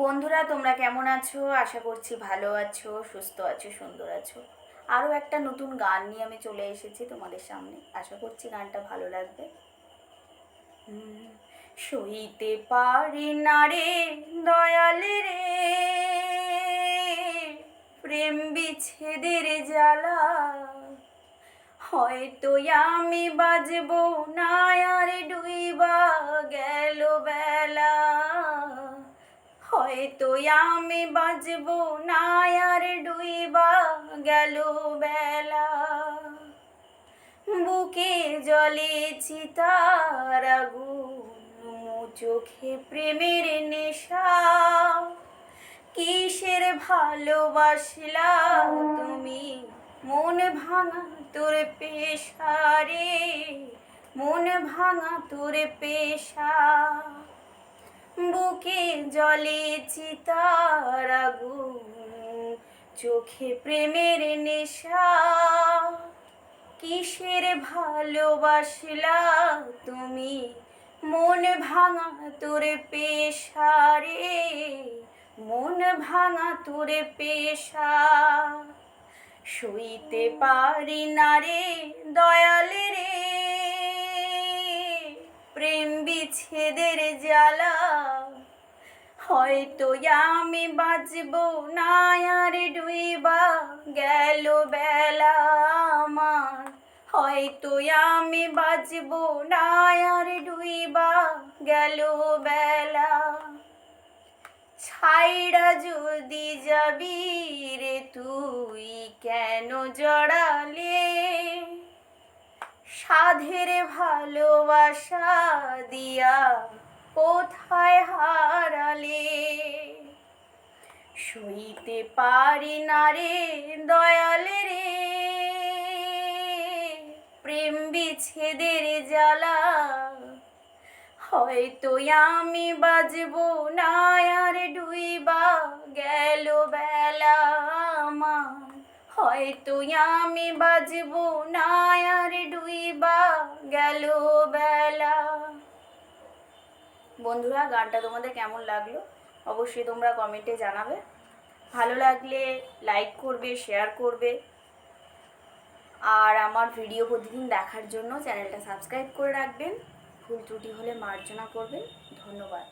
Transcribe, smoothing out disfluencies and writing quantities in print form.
বন্ধুরা, তোমরা কেমন আছো? আশা করছি ভালো আছো, সুস্থ আছো, সুন্দর আছো। আরও একটা নতুন গান নিয়ে আমি চলে এসেছি তোমাদের সামনে। আশা করছি গানটা ভালো লাগবে। সইতে পারি না রে দয়াল রে প্রেম বিচ্ছেদের জ্বালা, হয়তো আমি বাজবো না আর ডুইবা গেল বেলা, হয়তো আমি বাজবো না আর ডুইবা গেল বেলা। বুকে জ্বলে চিতার আগুন, চোখে প্রেমের নেশা, কিসের ভালোবাসলা তুমি মন ভাঙা তোর পেশা রে, মন ভাঙা তোর পেশা। বুকে জ্বলে চিতার আগুন, চোখে প্রেমের নেশা, কিসের ভালোবাসলা তুমি মন ভাঙা তোর পেশা রে, মন ভাঙা তোর পেশা। সইতে পারি না রে দয়াল রে প্রেম বিচ্ছেদের জ্বালা, হয়তো আমি বাজবো না আর ডুইবা গেল বেলা আমার, হয়তো আমি বাজবো না আর ডুইবা গেল বেলা। ছাইড়া যদি যাবি রে তুই কেন জড়ালে, সাধের ভালোবাসা দিয়া কোথায় হারালে। সইতে পারি না রে দয়াল রে প্রেম বিচ্ছেদের জ্বালা, হয়তো আমি বাজবো না আর ডুইবা গেল বেলা আমার, হয়তো আমি বাজবো না আর ডুইবা গেল বেলা। বন্ধুরা, গানটা তোমাদের কেমন লাগলো অবশ্যই তোমরা কমেন্টে জানাবে। ভালো লাগলে লাইক করবে, শেয়ার করবে, আর আমার ভিডিও প্রতিদিন দেখার জন্য চ্যানেলটা সাবস্ক্রাইব করে রাখবেন। ভুল ত্রুটি হলে মার্জনা করবেন। ধন্যবাদ।